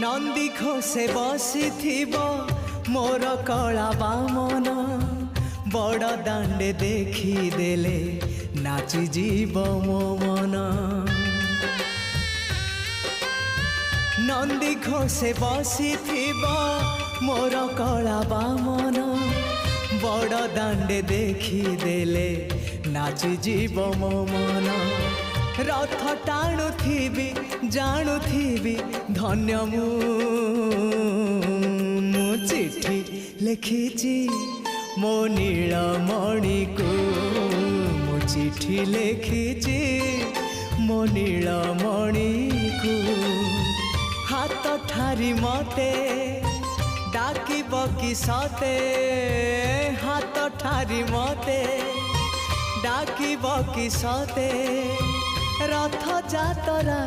नंदी घोषे बसी मोर कला बामन बड़ दांडे देखी देले नाची जीव मो मन। नंदी घोषे बसी मोर कला बामन बड़ दांडे देखी देले नाची जीव मो मन। रथ टाणुथिबी जाणुथिबी धन्य मु चिठी लिखिची मो नीलमणि को मु चिठी लिखिची मो नीलमणि को। हाथ ठारी मते डाकिब कि सते हाथ ठारी मते डाकिब कि सते रथ जातरा।